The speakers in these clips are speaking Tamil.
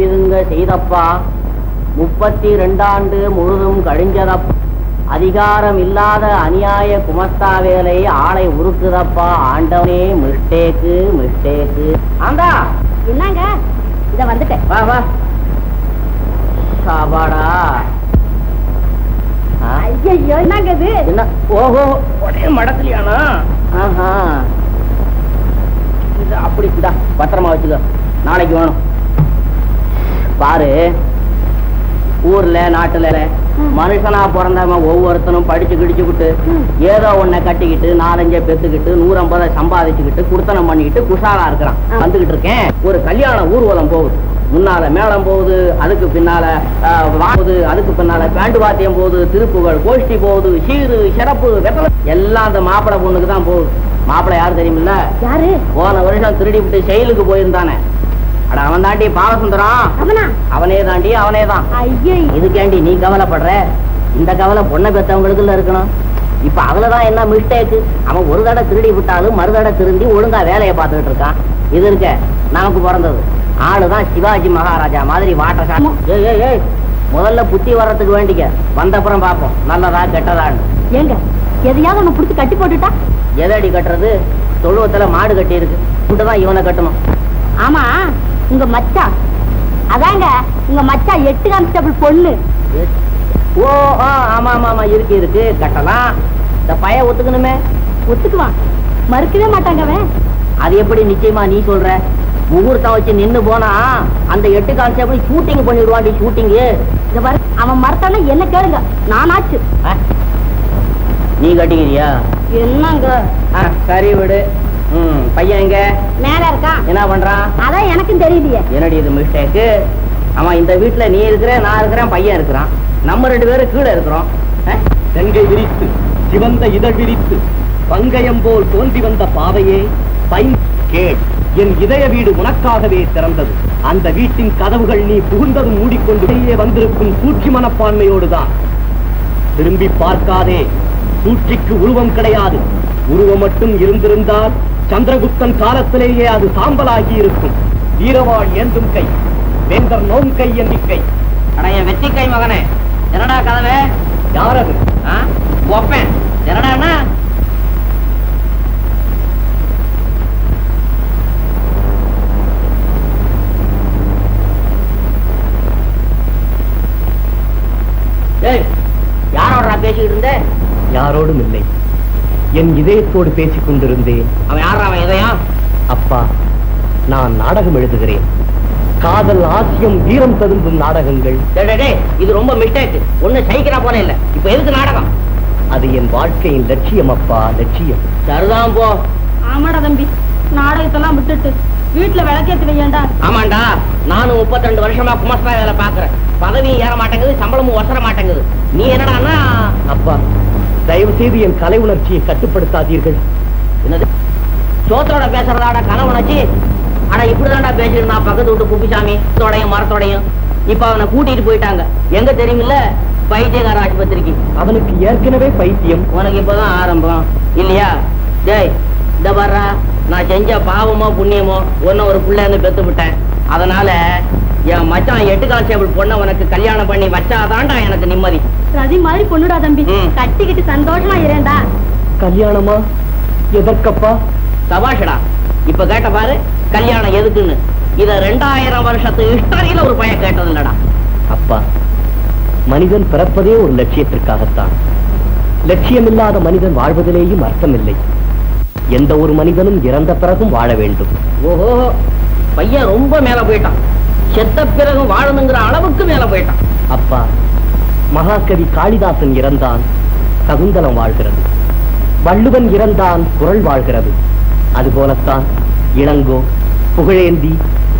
பிதுங்க செய்தப்பா 32 ஆண்டு முழுதும் கழிஞ்சதப்பா. அதிகாரம் இல்லாத அநியாய குமஸ்தா வேலை ஆளை உருக்குதப்பா. ஆண்டவனே மிஸ்டேக்கு மிஸ்டேக்கு. ஆண்டா என்னங்க இத வந்துட்டேன். வா வா. சாபாடா. ஐயோ என்னங்க இது? என்ன? ஓஹோ உடனே மடக்கலையானா? ஆஹா அப்படி பத்திரமா வச்சுக்க, நாளைக்கு வேணும். பாரு, ஊர்ல நாட்டுல மனுஷனா பிறந்தவன் ஒவ்வொருத்தனும் படிச்சு கிடிச்சுக்கிட்டு ஏதோ ஒன்ன கட்டிக்கிட்டு 4-5 பெத்துக்கிட்டு 150 சம்பாதிச்சுக்கிட்டு குடுத்தனம் பண்ணிக்கிட்டு குஷாலா இருக்கிறான். வந்துகிட்டு இருக்கேன். ஒரு கல்யாண ஊர்வலம் போகுது. முன்னால மேளம் போகுது, அதுக்கு பின்னால போகுது, அதுக்கு பின்னால பேண்டு வாத்தியம் போகுது, திருப்புகள் கோஷ்டி போகுது, சீரு சிறப்பு வெத்தலை எல்லாம் அந்த மாப்பிளை பொண்ணுக்கு தான் போகுது. மாப்பிளை யாரு தெரியுமில்ல? யாரு? போன வருஷம் திருடி விட்டு செயலுக்கு போயிருந்தானே. அட அவன் தாண்டி பாலசுந்தரம். அவனே தாண்டி, அவனே தான். இதுக்கேண்டி நீ கவலைப்படுற? இந்த கவலை பொண்ணை பெற்றவங்களுக்குள்ள இருக்கணும். இப்ப அவளதான் என்ன மிஸ்டேக்கு? அவன் ஒரு தடவை திருடி விட்டாலும் மறுதடவை திருந்தி ஒழுங்கா வேலையை பார்த்துக்கிட்டு இருக்கான். இது இருக்க நமக்கு பிறந்தது ஆளுதான் சிவாஜி மகாராஜா மாதிரி வாட்ட. முதல்ல புத்தி வர்றதுக்கு வேண்டிக்க, வந்தப்புறம் பார்ப்போம் நல்லதா கெட்டதான்னு. ஏங்க எதையாவது ஒண்ணு புடிச்சு கட்டி போட்டுட்டா? எதடி கட்டுறது? தொழுவத்துல மாடு கட்டி இருக்கு, தான் இவனை கட்டணும். ஆமா, உங்க மச்சா அதாங்க உங்க மச்சா 8 கான்ஸ்டபிள் பொண்ணு. ஓ ஆமா ஆமா ஆமா, இருக்கு இருக்கு, கட்டலாம். இந்த பையன் ஒத்துக்கணுமே. ஒத்துக்குவான், மறுக்கவே மாட்டாங்க அவன். அது எப்படி நிச்சயமா நீ சொல்ற? முகூர்த்தம் வச்சு நின்னு போனா அந்த 8 கான்ஸ்டபிள் ஷூட்டிங் பண்ணிடுவாண்டி. ஷூட்டிங்கு அவன் மறுத்தானா என்ன கேளுங்க, நானாச்சு. நீ கட்டிக்கிறியா? என்னங்க? சரி விடு. பையன் எங்க? மேல இருக்கான். என்ன பண்றான்? அதான் எனக்கும் தெரியலையே. என்னடி இது மிஸ்டேக்கு? அவன் இந்த வீட்டுல நீ இருக்கிற, நான் இருக்கிறேன், பையன் இருக்கிறான். நம்ம 2 பேரும் கீழே இருக்கிறோம். செங்கை விரித்து சிவந்த இதழ் விரித்து பங்கயம் போல் தோன்றி வந்த பாவையே என் இதய வீடு உனக்காகவே திறந்தது. அந்த வீட்டின் கதவுகள் நீ புகுந்ததும் மூடிக்கொண்டு வெளியே வந்திருக்கும் சூழ்ச்சி மனப்பான்மையோடுதான். திரும்பி பார்க்காதே, சூழ்ச்சிக்கு உருவம் கிடையாது. உருவம் மட்டும் இருந்திருந்தால் சந்திரகுப்தன் காலத்திலேயே அது சாம்பலாகி இருக்கும். வீரவாள் ஏந்தும் கை, வேந்தர் நோம் கை எண்ணிக்கை. அடைய வெற்றி கை மகனே, என்னடா கதவே? யாரது? ஒப்பேன். என்னடா? யாரோட பேசிக்கிட்டு இருந்த? யாரோடும் இல்லை, என் இதயத்தோடு பேசிக் கொண்டிருந்தேன். அவன் யாரா? அவன் இதயம்? அப்பா, நான் நாடகம் எழுதுகிறேன். காதல், ஆசியம், வீரம் ததும்பும் நாடகங்கள். இது ரொம்ப மிஸ்டேக். ஒண்ணு சைக்கிரா போல இல்ல. இப்ப எதுக்கு நாடகம்? அது என் வாழ்க்கையின் லட்சியம் அப்பா, லட்சியம். சரிதான் போ. ஆமாடா தம்பி, நாடகத்தெல்லாம் விட்டுட்டு வீட்டுல விளக்கேத்தி வையண்டா. ஆமாண்டா, நானும் 32 வருஷமா குமஸ்தா வேலை பாக்குறேன். பதவியும் ஏற மாட்டேங்குது, சம்பளமும் ஒசர மாட்டேங்குது. நீ என்னடா? அப்பா, தயவு செய்து என் கலை உணர்ச்சியை கட்டுப்படுத்தாதீர்கள். என்னது சோத்தோட பேசுறதாட கனவுணர்ச்சி? ஆனா இப்படிதான்டா பேசிருந்தான் பக்கத்து விட்டு குப்பிசாமி தோடையும் மரத்தோடையும். இப்ப அவனை கூட்டிட்டு போயிட்டாங்க. எங்க தெரியுமில்ல? பைத்தியகார ஆஸ்பத்திரிக்கு. அவனுக்கு ஏற்கனவே பைத்தியம். உனக்கு இப்பதான் ஆரம்பம் இல்லையா? டேய், இந்த வர்றா, நான் செஞ்ச பாவமோ புண்ணியமோ ஒன்னும் ஒரு பிள்ளைன்னு பெத்து விட்டேன். அதனால என் மச்சான் 8 கான்ஸ்டபிள் பொண்ணை உனக்கு கல்யாணம் பண்ணி வச்சாதான்டா எனக்கு நிம்மதி. ரதி மாதிரி பொண்ணுடா தம்பி, கட்டிக்கிட்டு சந்தோஷமா இரேண்டா. கல்யாணமா? எதற்கப்பா? சபாஷடா, இப்ப கேட்ட பாரு கல்யாணம் எதுக்குன்னு. இத 2000 வருஷத்து ஹிஸ்டரியில ஒரு பையன் கேட்டது இல்லடா. அப்பா, மனிதன் பிறப்பதே ஒரு லட்சியத்திற்காகத்தான். லட்சியம் இல்லாத மனிதன் வாழ்வதிலேயும் அர்த்தமில்லை. எந்த ஒரு மனிதனும் இறந்த பிறகும் வாழ வேண்டும். ஓஹோ, பையன் ரொம்ப மேல போயிட்டான். செத்த பிறகும் வாழணுங்கிற அளவுக்கு மேல போயிட்டான். அப்பா, மகாகவி காளிதாசன் இறந்தான், சகுந்தலம் வாழ்கிறது. வள்ளுவன் இறந்தான், குறள் வாழ்கிறது. அதுபோலத்தான் இளங்கோ, புகழேந்தி,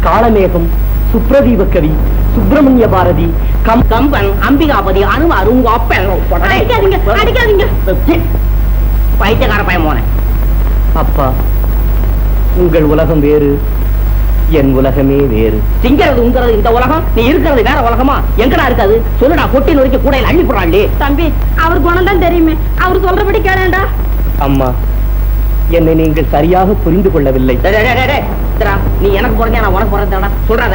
காளமேகம், சுப்ரதீப கவி, சுப்பிரமணிய பாரதி, கம்பன், அம்பிகாபதி, அனுமார், உங்க அப்ப பைத்தியக்கார பையன் போனேன். அப்பா, உங்கள் உலகம் வேறு, என் உலகமே வேறு. திங்கிறது உங்கிறது இந்த உலகம், நீ இருக்கிறது வேற உலகமா? எங்கடா இருக்காது சொல்லுடா. கொட்டி நொறுக்கி கூடையில் அள்ளி போறாளே. தம்பி, அவர் குணம் தான் தெரியுமே, அவர் சொல்றபடி கேளேண்டா. அம்மா, என்னை நீங்கள் சரியாக புரிந்து கொள்ளவில்லை. நீ எனக்கு போறீங்க, நான் உனக்கு போறேன்டா. சொல்றாத.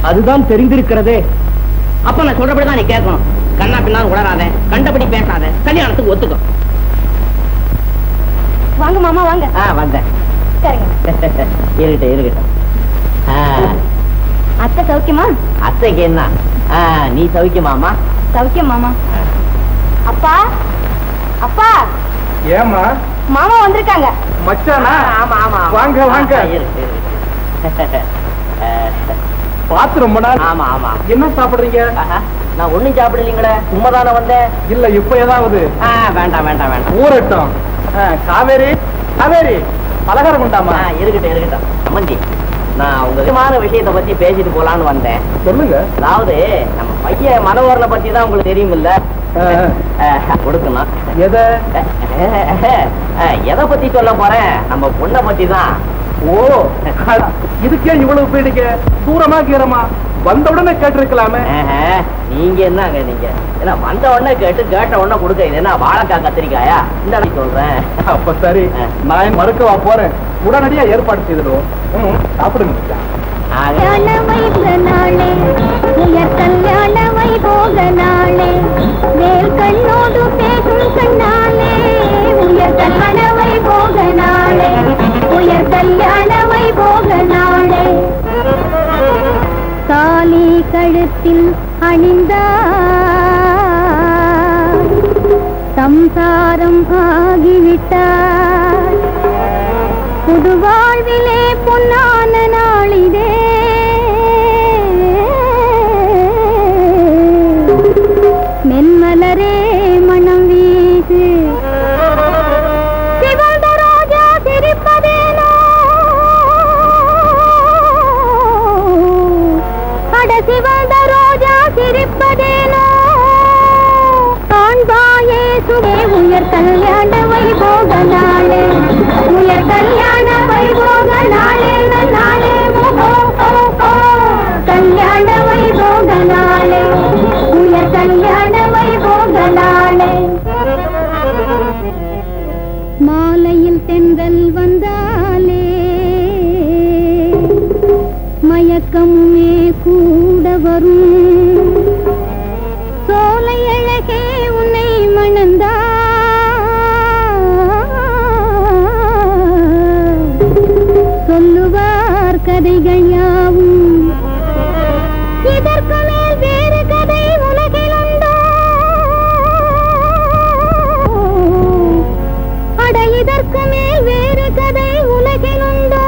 அதுதான் தெரிந்திருக்கிறதே. அப்ப நான் சொல்றபடிதான் நீ கேட்கணும். கண்ணா பின்னாலும் உளராத, கண்டபடி பேசாத, கல்யாணத்துக்கு ஒத்துக்கோ. வாங்க மாமா வாங்க. வந்தேன். சரிங்க. இருக்கட்டும். அத்தை சௌக்கியமா? அத்தைக்கு என்ன, நீ சௌக்கியமாமா? சௌக்கியம் மாமா. அப்பா அப்பா. ஏமா மாமா வந்திருக்காங்க. மச்சானா? ஆமா ஆமா. வாங்க வாங்க. பாத்து ரொம்ப நாள். ஆமா ஆமா. என்ன சாப்பிடுறீங்க? நான் ஒண்ணும் சாப்பிடலீங்களே, சும்மாதானே வந்தேன். இல்ல இப்ப ஏதாவது? வேண்டாம் வேண்டாம் வேண்டாம். ஊரட்டும். காவேரி காவேரி பலகாரம் உண்டாமா? இருக்கட்டும். அம்மந்தி, நான் உங்க முக்கியமான விஷயத்தை பத்தி பேசிட்டு போலான்னு வந்தேன். சொல்லுங்க. அதாவது நம்ம பையன் மனோகரனை பத்தி தான் உங்களுக்கு தெரியும் இல்ல? கொடுக்கணும். எதை பத்தி சொல்ல போறேன்? நம்ம பொண்ணை பத்தி தான். ஓ, இதுக்கே இவ்வளவு பீடிக்க? தூரமா கீரமா? வந்த உடனே கேட்டிருக்கலாமே. நீங்க என்னங்க நீங்க ஏன்னா வந்த உடனே கேட்ட உடனே கொடுக்க, இது என்ன வாழைக்காய் கத்திரிக்காயா? இந்த சொல்றேன். அப்ப சரி, நான் மறுக்கவா போறேன். உடனடியா ஏற்பாடு செய்திடுவோம். சாப்பிடுங்க. கல்யாணவை போக நாளே, வேல் கண்ணோடு பேசும் கண்ணாலே, உயர் கல்யாணவை போக நாளே, உயர் கல்யாணவை போக நாளே. தாலி கழுத்தில் அணிந்தார், சம்சாரம் ஆகிவிட்டார், புது வாழ்விலே பொன்னான நாளிதே. மென்மலரே மனம் வீசு, சிவந்த ரோஜா சிரிப்பதேனோ, அட சிவந்த ரோஜா சிரிப்பதேனோ, காண்பாயே சுவே உயர் கல்யாண வைபோக நாளே, உயர் கல்யாண வைபோக நாளே, நாளே கல்யாண வைபோக நாளே, உயர் கல்யாண வைபோக நாளே. மாலையில் தென்றல் வந்தாலே, மயக்கமுமே கூட வரும், சோலை அழகே உன்னை மணந்தா, சொல்லுவார் கதைகள் யாவும், இதற்கு மேல் வேறு கதை உலகில் உண்டோ, அட இதற்கு மேல் வேறு கதை உலகில் உண்டோ,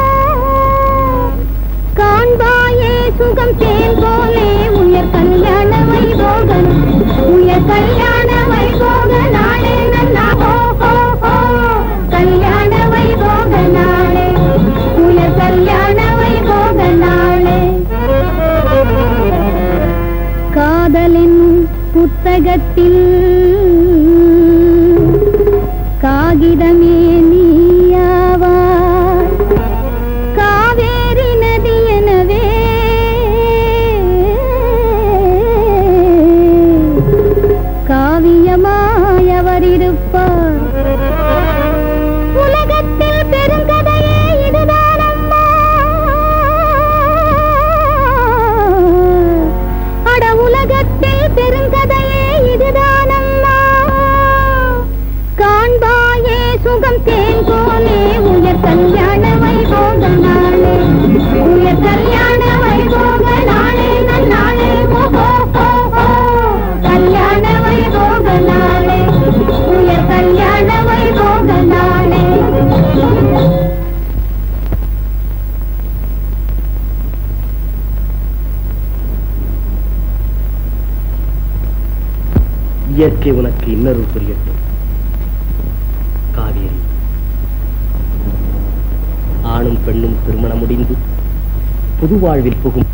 காண்பாயே சுகம் தேன் போலே, உயர் கல்யாண வைபோக, உயர் கல்யாண வைபோக நாளே, நல்லா கல்யாண வைபோக நாளே, உயர் கல்யாண வைபோக நாளே. காதலின் புத்தகத்தில் காகிதமே நீயாவாய், காவேரி நதி எனவே காவியமாய் அவர் இருப்பார், உலகத்தில் பெருங்கதையே இதுதான் அம்மா, அட உலகத்தில் பெருங்கதையே இதுதான் அம்மா, காண்பாயே சுகம் தேன் போலே, உயர் கல்யாண வைபோக நாளே, உயர் கல்யாண வைபோக நாளே, நன்னாளே கல்யாண வைபோக நாளே, உயர் கல்யாண வைபோக நாளே. இயற்கை உனக்கு இன்னொரு புரியட்டும் காவேரி. ஆணும் பெண்ணும் திருமணம் முடிந்து புது வாழ்வில் புகும்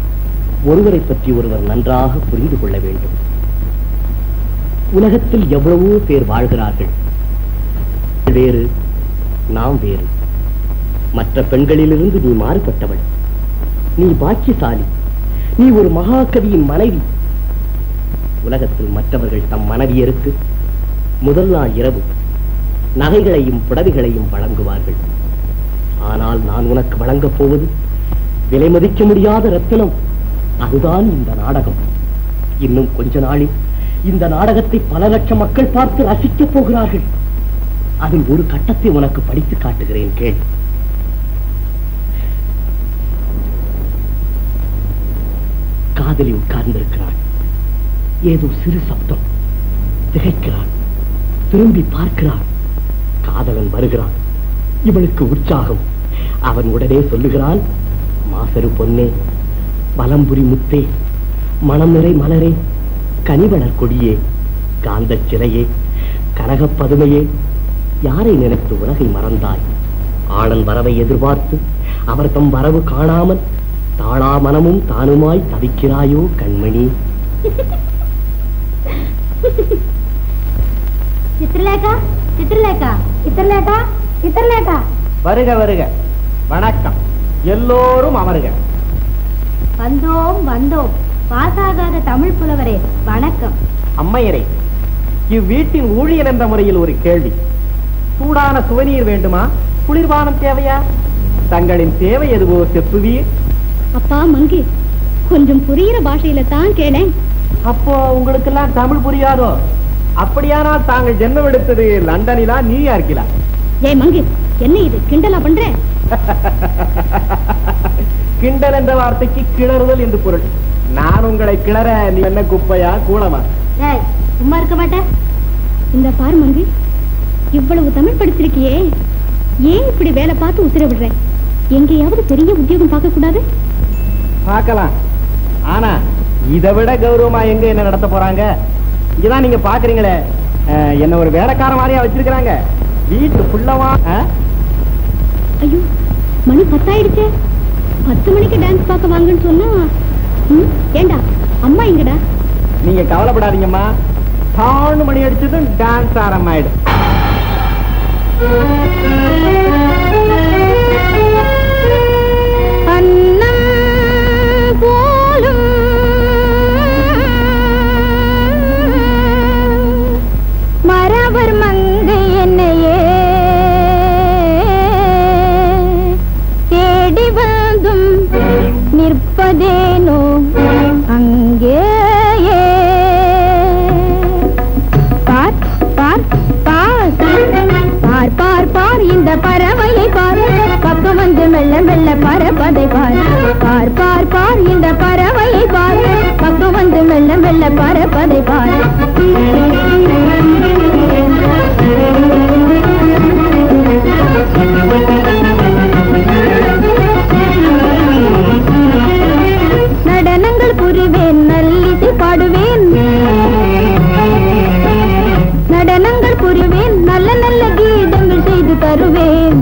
ஒருவரை பற்றி ஒருவர் நன்றாக புரிந்து கொள்ள வேண்டும். உலகத்தில் எவ்வளவோ பேர் வாழ்கிறார்கள். வேறு, நாம் வேறு. மற்ற பெண்களிலிருந்து நீ மாறுபட்டவள். நீ பாக்கியசாலி. நீ ஒரு மகாகவியின் மனைவி. உலகத்தில் மற்றவர்கள் தம் மனைவியருக்கு முதல் நாள் இரவு நகைகளையும் புடவைகளையும் வழங்குவார்கள். ஆனால் நான் உனக்கு வழங்கப் போவது விலை மதிக்க முடியாத ரத்தினம், அதுதான் இந்த நாடகம். இன்னும் கொஞ்ச நாளில் இந்த நாடகத்தை பல லட்சம் மக்கள் பார்த்து ரசிக்கப் போகிறார்கள். அதில் ஒரு கட்டத்தை உனக்கு படித்து காட்டுகிறேன், கேள். காதலி உட்கார்ந்திருக்கிறாள். ஏதோ சிறு சப்தம். திகைக்கிறாள். திரும்பி பார்க்கிறாள். காதலன் வருகிறான். இவளுக்கு உற்சாகம். அவன் உடனே சொல்லுகிறான், மாசரு பொன்னே, பலம்புரி முத்தே, மனம் நிறை மலரே, கனிவளர் கொடியே, காந்த சிலையே, கனகப் பதுமையே, யாரை நினைத்து உலகை மறந்தாய்? ஆணன் வரவை எதிர்பார்த்து அவர் தம் வரவு காணாமல் தாளா மனமும் தானுமாய் தவிக்கிறாயோ கண்மணி. சித்திரலேகா, சித்திரலேகா, சித்திரலேகா, சித்திரலேகா. வருக வருக. வணக்கம். எல்லோரும் அமருக. வந்தோம் வந்தோம். பாசாகாத தமிழ் புலவரே, வணக்கம். அம்மையரே, இவ்வீட்டின் ஊழியர் என்ற முறையில் ஒரு கேள்வி. சூடான சுவநீர் வேண்டுமா, குளிர்பானம் தேவையா? தங்களின் தேவை எதுவோ செப்புவீர். அப்பா மங்கி, கொஞ்சம் புரியுற பாஷையில தான் கேளேன். அப்போ உங்களுக்கெல்லாம் தமிழ் புரியாதோ? அப்படியானால் தாங்கள் ஜென்மம் எடுத்தது லண்டனிலா, நியூயார்க்கிலா? ஏய் மங்கி, என்ன இது கிண்டலா பண்ற? கிண்டல் என்ற வார்த்தைக்கு கிளறுதல் என்று பொருள். நான் உங்களை கிளற நீ என்ன குப்பையா கூலமா? ஏய், சும்மா இருக்க மாட்டேன். இந்த பாரு மங்கி, இவ்வளவு தமிழ் படிச்சிருக்கியே, ஏன் இப்படி வேலை பார்த்து உத்தரவிடுற? எங்கேயாவது பெரிய உத்தியோகம் பார்க்க கூடாது? பார்க்கலாம். ஆனா இதை விட கௌரவமா எங்க என்ன நடத்த போறாங்க? இங்கதான் நீங்க பாக்குறீங்களே, என்ன ஒரு வேலைக்கார மாதிரியா வச்சிருக்கிறாங்க. வீட்டு ஃபுல்லவா. ஐயோ, மணி 10 ஆயிடுச்சே. 10 மணிக்கு டான்ஸ் பார்க்க வாங்கன்னு சொன்னா, ஏண்டா அம்மா எங்கடா? நீங்க கவலைப்படாதீங்கம்மா, 4 மணி அடிச்சதும் டான்ஸ் ஆரம்பமாயிடும். மரவர் மங்கை என்னையே தேடி வந்தும் நிற்பதேனோ அங்கேயே. பார் பார் பார் பார் பார் பார் இந்த பறவையை பார், பக்கம் வந்து மெல்ல மெல்ல பறப்பதை பார். பார் பார் பார் இந்த பறவையை பார், பக்கம் வந்து மெல்ல மெல்ல பறப்பதை பார். நடனங்கள் புரிவேன், நல்லிசை பாடுவேன். நடனங்கள் புரிவேன், நல்ல நல்ல கீதங்கள் செய்து தருவேன்.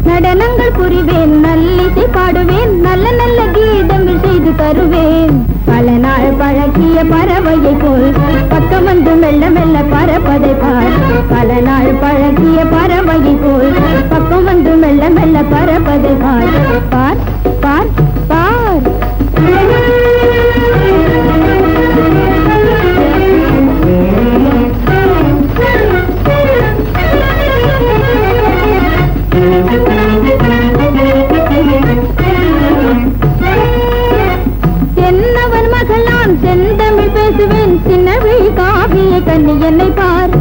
நடனங்கள் புரிவேன், நல்லிசை பாடுவேன், நல்ல நல்ல கீதங்கள் செய்து தருவேன். பல நாள் பழகிய பறவையை போல் பக்கம் வந்து மெல்ல மெல்ல பறப்பதை பார். பல நாள் பழகிய பறவையை போல் பக்கம் வந்து மெல்ல மெல்ல பறப்பதை பார். பார் பார் பார். என்னவன் மகளான் செந்தமிழ் பேசுவேன், சின்னவி காவிய கண்ணி என்னை பார்.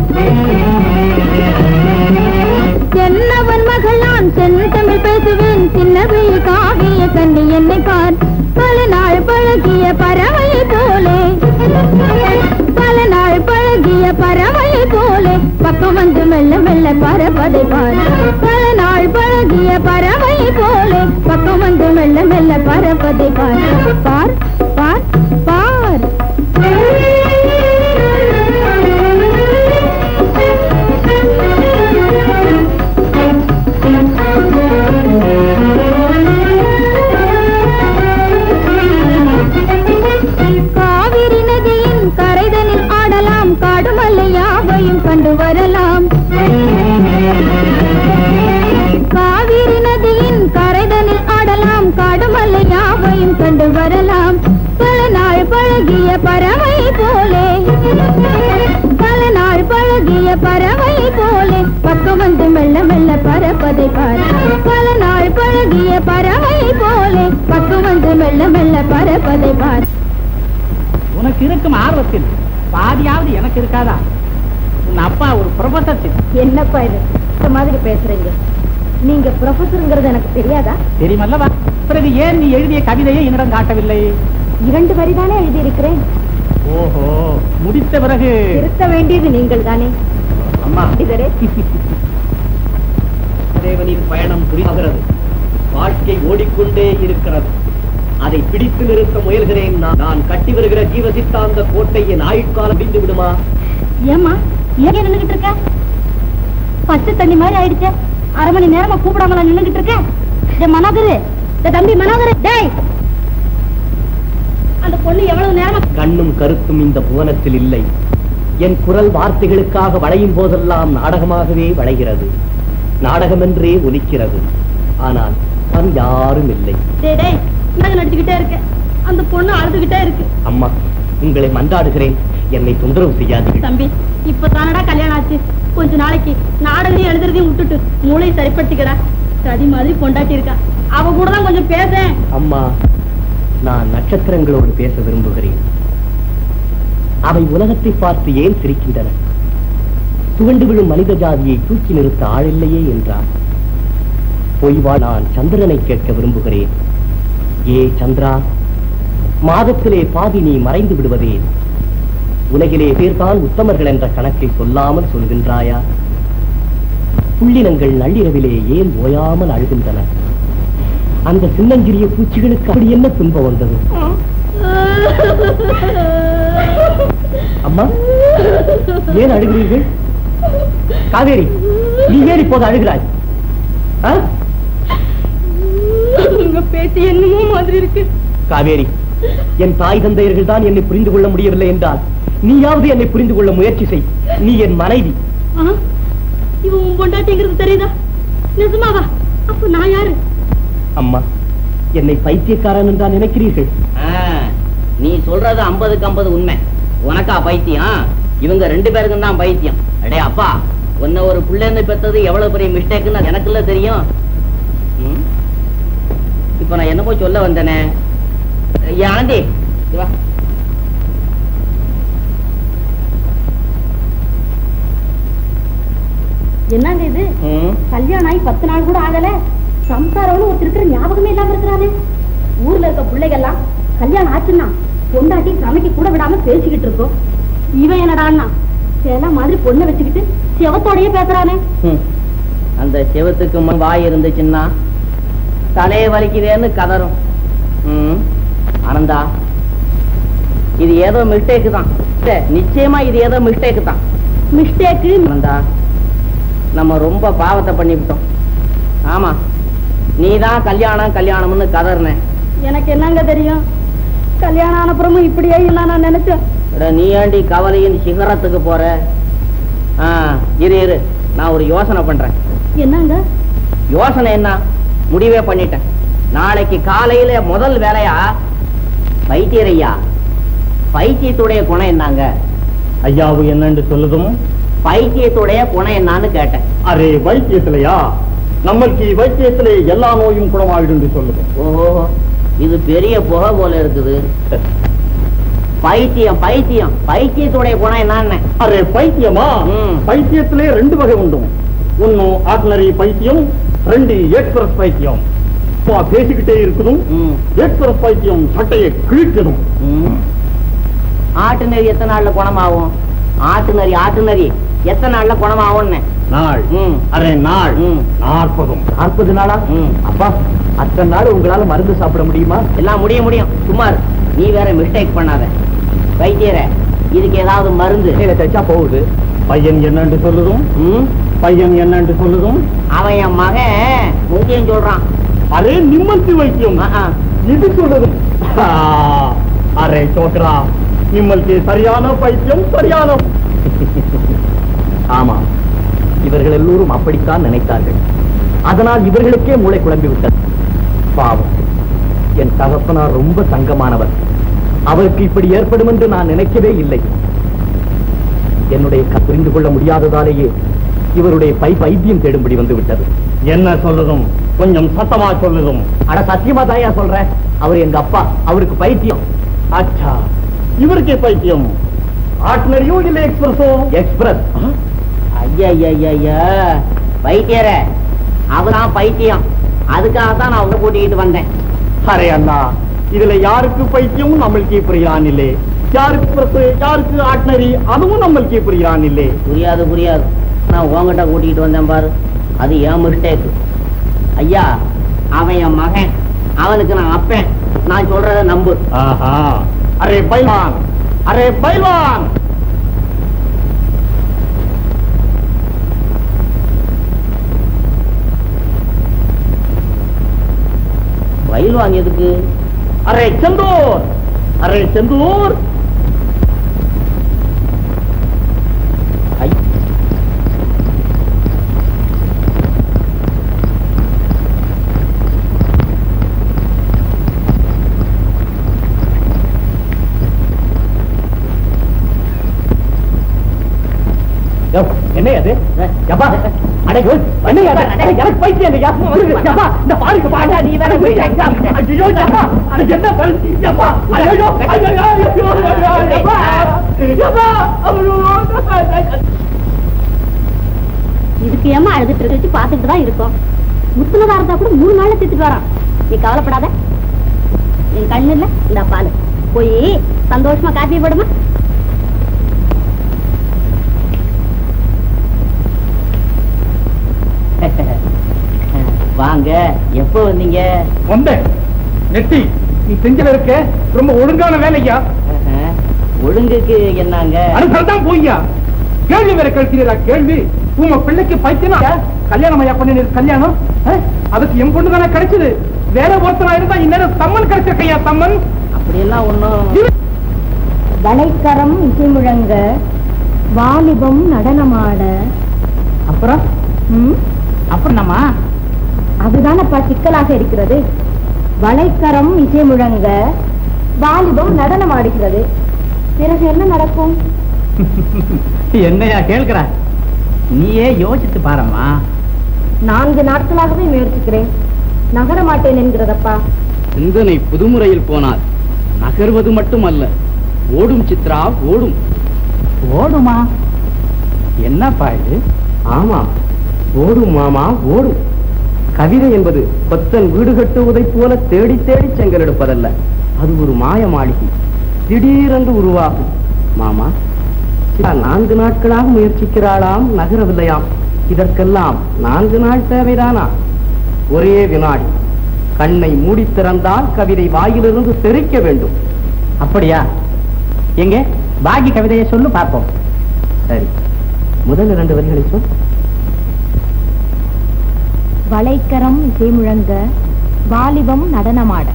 என்னவன் மகளான் செந்தமிழ் பேசுவேன், சின்னவி காவிய கண்ணி என்னை பார். பல நாள் பழகிய பறவையை போலே, பல நாள் பழகிய பறவையை போலே பக்கம் வந்து மெல்ல மெல்ல பறப்பதை பார். பல நாள் பழகிய பறவையை போலே பக்கம் வந்து மெல்ல மெல்ல பறப்பதை பார். பார் பார் பார். காவிரி நதியின் கரைதலில் ஆடலாம், காடுமல்லை யாவையும் கண்டு வரலாம். காவிரி நதியின் கரைதலில் ஆடலாம், காடுமல்லை யாவையும் கண்டு வரலாம். பல நாள் பழகிய பறவை போலே, பல நாள் பழகிய பழகிய பறவை போலே பக்கம் வந்து மெல்ல மெல்ல பறப்பதை பார். பல நாள் பழகிய பறவை போலே பக்கம் வந்து மெல்ல மெல்ல பறப்பதை பார். உனக்கு இருக்கும் ஆர்வத்தில் பாதியாவது எனக்கு இருக்காதா? உன் அப்பா ஒரு ப்ரொஃபசர். என்னப்பா இது இந்த மாதிரி பேசுறீங்க? நீங்க ப்ரொஃபசருங்கிறது எனக்கு தெரியாதா? தெரியுமல்லவா? பிறகு ஏன் நீ எழுதிய கவிதையை என்னிடம் காட்டவில்லை? 2 வரிதானே எழுதியிருக்கிறேன். ஓஹோ, முடித்த பிறகு திருத்த வேண்டியது நீங்கள் தானே. அம்மா, இதரே தேவனின் பயணம் புரிகிறது. வாழ்க்கை ஓடிக்கொண்டே இருக்கிறது. அதை பிடித்து நிறுத்த முயல்கிறேன். நான் கட்டி வருகிற ஜீவ சித்தாந்த கோட்டை என் ஆயுட்காலம் முடிந்து விடுமா? ஏமா ஏன் நின்னுகிட்டு இருக்க? பச்சை தண்ணி மாதிரி ஆயிடுச்சு. 1/2 மணி நேரமா கூப்பிடாமல நின்னுகிட்டு இருக்க. என் மனோகரு, தம்பி மனோகரு, டேய் அந்த பொண்ணு எவ்வளவு நேரமா கண்ணும் கருத்தும் இந்த புவனத்தில் இல்லை. என் குரல் வார்த்தைகளுக்காக வளையும் போதெல்லாம் நாடகமாகவே வளைகிறது. நாடகம் என்றே ஒலிக்கிறது. ஆனால் நான் யாரும் இல்லை. டேய் நடிச்சுக்கிட்டே இருக்க. அந்த பொண்ணு அழுதுகிட்டே இருக்கு. அம்மா, உங்களை மன்றாடுகிறேன், என்னை தொந்தரவு செய்யாதீர்கள். தம்பி, இப்ப தானடா கல்யாணம் ஆச்சு. கொஞ்ச நாளைக்கு நாடகத்தையும் எழுதுறதையும் விட்டுட்டு மூளை சரிப்படுத்திக்கடா. சதி மாதிரி கொண்டாட்டி இருக்கா. அவ கூட தான் கொஞ்சம் பேச. அம்மா, நான் நட்சத்திரங்களோடு பேச விரும்புகிறேன். அவை உலகத்தை பார்த்து ஏன் சிரிக்கின்றன? துவண்டு விழும் மனித ஜாதியை தூக்கி நிறுத்த ஆளில்லையே என்றார். பொய்வா நான் சந்திரனை கேட்க விரும்புகிறேன். ஏ சந்திரா, மாதத்திலே பாதி நீ மறைந்து விடுவதே? உலகிலே பேர்தான் உத்தமர்கள் என்ற கணக்கை சொல்லாமல் சொல்கின்றாயா? புள்ளினங்கள் நள்ளிரவிலே ஏன் ஓயாமல் அழுகின்றன? அந்த சின்னஞ்சிறிய பூச்சிகளுக்கு அப்படி என்ன துன்பம் வந்தது? அம்மா, ஏன் அழுகிறீர்கள்? காவேரி, நீ ஏன் இப்போது அழுகிறாய்? உங்க பேச்சு என்னமோ மாதிரி இருக்கு. காவேரி, என் தாய் தந்தையர்கள் தான் என்னை புரிந்து கொள்ள முடியவில்லை என்றால் நீயாவது என்னை புரிந்து கொள்ள முயற்சி செய். நீ என் மனைவி. இவன் உன் பொண்டாட்டிங்கிறது தெரியுதா? நிஜமாவா? அப்ப நான் யாரு? அம்மா, என்னை பைத்தியக்காரன் என்றா நினைக்கிறீர்கள்? நீ சொல்றது 50க்கு 50 உண்மை. உனக்கா பைத்தியம்? இவங்க 2 பேருக்கும் தான் பைத்தியம். அடே அப்பா, உன்ன ஒரு பிள்ளைன்னு பெற்றது எவ்வளவு பெரிய மிஸ்டேக்குன்னு எனக்குள்ள தெரியும். இப்ப நான் என்ன போய் சொல்ல வந்தேனே? ஆண்டி வா. என்னங்க இது? கல்யாணம் ஆகி 10 நாள் கூட ஆகல. சம்சாரம்னு ஒருத்தர் இருக்கிற ஞாபகமே இல்லாம இருக்கிறாரு. ஊர்ல இருக்க பிள்ளைகள்லாம் கல்யாணம் ஆச்சுன்னா பொண்டாட்டி சமைக்க கூட விடாம பேசிக்கிட்டு இருக்கோம். இவன் என்னடான்னா சில மாதிரி பொண்ணை வச்சுக்கிட்டு செவத்தோடயே பேசுறானே. அந்த செவத்துக்கு முன் வாய் இருந்துச்சுன்னா தலையை வலிக்குதேன்னு கதறும். ஆனந்தா, இது ஏதோ மிஸ்டேக்கு தான். நிச்சயமா இது ஏதோ மிஸ்டேக்கு தான். மிஸ்டேக்கு? ஆனந்தா, நம்ம ரொம்ப பாவத்தை பண்ணிவிட்டோம். ஆமா, நீதான் கல்யாணம் கல்யாணம்னு கதறின. எனக்கு என்னங்க தெரியும்? கல்யாணம் ஆனப்புறமும் இப்படியே இல்ல நான் நினைச்சேன். நீ ஏண்டி கவலையின் சிகரத்துக்கு போற? இரு, நான் ஒரு யோசனை பண்றேன். என்னங்க யோசனை? என்ன முடிவே பண்ணிட்டேன். நாளைக்கு காலையில முதல் வேலையா பைத்தியரையா, பைத்தியத்துடைய குணம் என்னங்க? ஐயாவு என்னன்னு சொல்லுதும்? பைத்தியத்துடைய குணம் என்னன்னு கேட்டேன். அரே, வைத்தியத்திலையா? நம்மளுக்கு வைத்தியத்திலே எல்லா நோயும் குணமாயிடும் சொல்லுது. ஓஹோ, இது பெரிய புகை போல இருக்குது. பைத்தியம் பைத்தியம் பைத்தியத்துடைய குணம் என்னன்னு? அரே, பைத்தியமா? பைத்தியத்திலே 2 வகை உண்டு. 1 ஆர்டினரி பைத்தியம், 2 எக்ஸ்பிரஸ் பைத்தியம். பேசிக்கிட்டே இருக்கணும். எக்ஸ்பிரஸ் பைத்தியம் சட்டையை கிழிக்கணும். ஆர்டினரி எத்தனை நாள்ல குணமாகும்? ஆர்டினரி எத்தனை நாள்ல குணமாகும்னு? நாள். அரே, நாள் 40 நாளா? அப்பா, அத்தனை நாள் உங்களால மருந்து சாப்பிட முடியுமா? எல்லாம் முடியும். சுமார் நீ வேற மிஸ்டேக் பண்ணாத. வைத்தியரே, இதுக்கு ஏதாவது மருந்து தைச்சா போகுது. பையன் என்னன்னு சொல்லுதும்? பையன் என்னன்னு சொல்லுதும்? அவன் என் மகன் முக்கியம் சொல்றான். அரே, நிம்மதி வைத்தியம் இது சொல்லுதும். அரே சோக்கரா, நிம்மதி சரியான பைத்தியம், சரியான. ஆமா, இவர்கள் எல்லோரும் அப்படித்தான் நினைத்தார்கள். அதனால் இவர்களுக்கே மூளை குழம்பி விட்டது. பாவம், என் தகப்பனார் ரொம்ப தங்கமானவர். அவருக்கு இப்படி ஏற்படும் என்று நான் நினைக்கவே இல்லை. என்னுடைய புரிந்து கொள்ள முடியாததாலேயே இவருடைய பைத்தியம் தேடும்படி வந்து விட்டது. என்ன சொல்லுதும், கொஞ்சம் சத்தமா சொல்லுதும். அட சத்தியமா தாயா சொல்றேன், அவர் எங்க அப்பா, அவருக்கு பைத்தியம். அச்சா, இவருக்கே பைத்தியம். ஆர்டினரியோ இல்ல எக்ஸ்பிரஸோ? எக்ஸ்பிரஸ். ஐயா பைத்தியரே, அவதான் பைத்தியம். அதுக்காக தான் நான் உங்க கூட்டிகிட்டு வந்தேன். அரே அண்ணா, இதுல யாருக்கு பைத்தியம் நம்மளுக்கே புரியான் இல்லே, யாருக்கு பிரசு யாருக்கு ஆர்டினரி அதுவும் நம்மளுக்கே புரியான் இல்லே. புரியாது. நான் உங்ககிட்ட கூட்டிகிட்டு வந்தேன் பாரு, அது என் மிஸ்டேக்கு. ஐயா, அவன் என் மகன், அவனுக்கு நான் அப்பேன். நான் சொல்றத நம்பு. ஆஹா, அரே பைல்வான், அரே பைல்வான். பைல்வான் எதுக்கு? அரே செந்தூர், அரே செந்தூர். என்ன அது? எனக்கு பைத்தியம் இல்லையா? இந்த பாருக்கு பாடா, நீ வேற இதுக்கு ஏமா அழுதுட்டு வச்சு பாத்துட்டு தான் இருக்கோம். முத்துனதா இருந்தா கூட 3 நாள்ல திட்டுட்டு வரான். நீ கவலைப்படாத, என் கண்ணு இல்ல இந்த பாலு, போய் சந்தோஷமா காப்பி போடுமா. வாங்க, எப்ப வந்தீங்க? வந்தேன். நெட்டி, நீ செஞ்சல இருக்க ரொம்ப ஒழுங்கான வேலையா? ஒழுங்குக்கு என்னங்க? அதுதான் போய்யா, கேள்வி வேற கேட்கிறீரா? கேள்வி, உங்க பிள்ளைக்கு பைத்தியமா? கல்யாணம் ஐயா பண்ணி கல்யாணம், அதுக்கு என் பொண்ணு தானே கிடைச்சது. வேற ஒருத்தரா இருந்தா இந்நேரம் சம்மன் கிடைச்சிருக்கையா? சம்மன் அப்படியெல்லாம் ஒண்ணும். வளைக்கரம் இசை முழங்க, வாலிபம் நடனமாட. அப்புறம் நம்மா அதுதானப்பா சிக்கலாக இருக்கிறது. வளைக்கரம் இசை முழங்க, வாலிபம் நடனம் ஆடுகிறது. பிறகு என்ன நடக்கும்? என்னையா கேட்கிற? நீயே யோசித்து பாரம்மா. 4 நாட்களாகவே முயற்சிக்கிறேன், நகர மாட்டேன் என்கிறதப்பா. சிந்தனை புதுமுறையில் போனால் நகர்வது மட்டுமல்ல, ஓடும் சித்ரா, ஓடும். ஓடுமா? என்னப்பா இது? ஆமா, ஓடும் மாமா, ஓடும். கவிதை என்பது கொத்தன் வீடு கட்டுவதை போல தேடி தேடி செங்கல் எடுப்பதல்ல, அது ஒரு மாய மாளிகை, திடீரென்று உருவாகும். மாமா, 4 நாட்களாக முயற்சிக்கிறாளாம், நகரவில்லையாம். இதற்கெல்லாம் 4 நாள் தேவைதானா? ஒரே வினாடி, கண்ணை மூடி திறந்தால் கவிதை வாயிலிருந்து தெரிக்க வேண்டும். அப்படியா? எங்க பாக்கி கவிதையை சொல்லு பார்ப்போம். சரி, முதல் 2 வரிகளை சொல். வளைக்கரம் இசை முழங்க, வாலிபம் நடனமாட.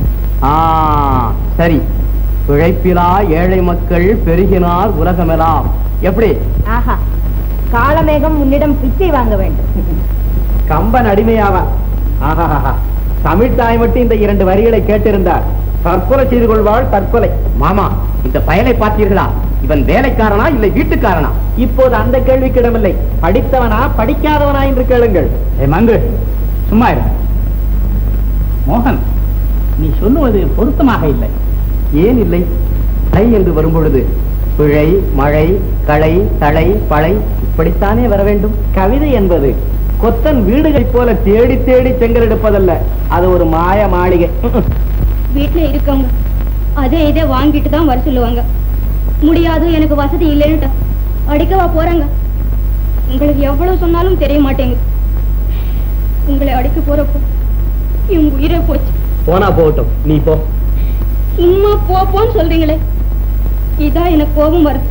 சரி. பிழைப்பிலா ஏழை மக்கள் பெருகினார் உலகமெல்லாம். எப்படி? ஆஹா, காலமேகம் உன்னிடம் பிச்சை வாங்க வேண்டும். கம்பன் அடிமையாவான். தமிழ் தாய் மட்டும் இந்த 2 வரிகளை கேட்டிருந்தார். தற்கொலை செய்து கொள்வாள், தற்கொலை. மாமா, இந்த பயலை பார்த்தீர்களா? இவன் வேலைக்காரனா இல்லை வீட்டுக்காரனா? இப்போது அந்த கேள்விக்கு இடமில்லை. படித்தவனா படிக்காதவனா என்று கேளுங்கள். மங்கு, சும்மா இரு. மோகன், நீ சொல்லுவது பொருத்தமாக இல்லை. ஏன் இல்லை? தலை என்று வரும்பொழுது பிழை, மழை, களை, தலை, பழை இப்படித்தானே வர வேண்டும். கவிதை என்பது கொத்தன் வீடுகளை போல தேடி தேடி செங்கல் எடுப்பதல்ல, அது ஒரு மாய மாளிகை. வீட்டுல இருக்கவங்க அதே இதே வாங்கிட்டு தான் வர சொல்லுவாங்க. முடியாது, எனக்கு வசதி இல்லைன்னு அடிக்கவா போறாங்க. உங்களுக்கு எவ்வளவு சொன்னாலும் தெரிய மாட்டேங்க. உங்களை அடிக்க போறப்போ என் உயிரே போச்சு. போனா போகட்டும், நீ போ. சும்மா போன்னு சொல்றீங்களே, இதான் எனக்கு கோபம் வருது.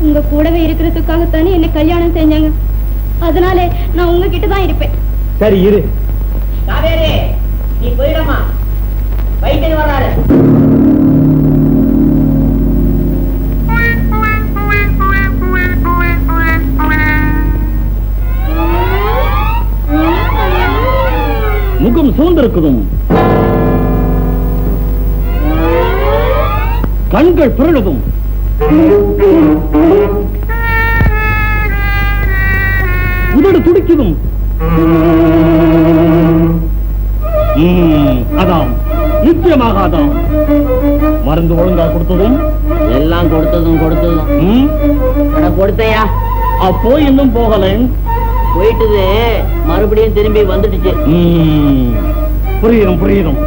உங்க கூடவே இருக்கிறதுக்காகத்தானே என்னை கல்யாணம் செஞ்சாங்க. அதனாலே நான் உங்ககிட்ட தான் இருப்பேன். சரி, இரு. காவேரி, நீ போயிடமா, வைத்தியர் வர்றாரு. முகம் சூழ்ந்திருக்குதும், கண்கள் பிறழுதும், உதடு துடிக்குதும். அதான் நிச்சயமாக அதான். மருந்து ஒழுங்கா கொடுத்ததும் எல்லாம் கொடுத்ததும் கொடுத்தையா. அப்போ இன்னும் போகல. போயிட்டுது, மறுபடியும் திரும்பி வந்துடுச்சு. புரியுதும்.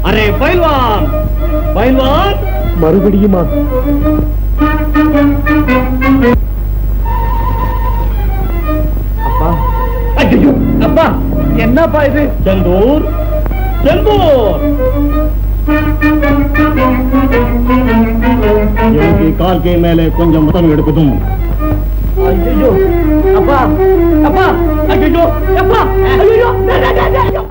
அரே பயில்வான், மறுபடியுமா? அப்பா, ஐயோ அப்பா, என்னப்பா இது? செந்தூர் எனக்கு கால் கை மேலே கொஞ்சம் முத்தம் எடுப்பதும். ஐயோ அப்பா, ஐயோ அப்பா, ஐயோ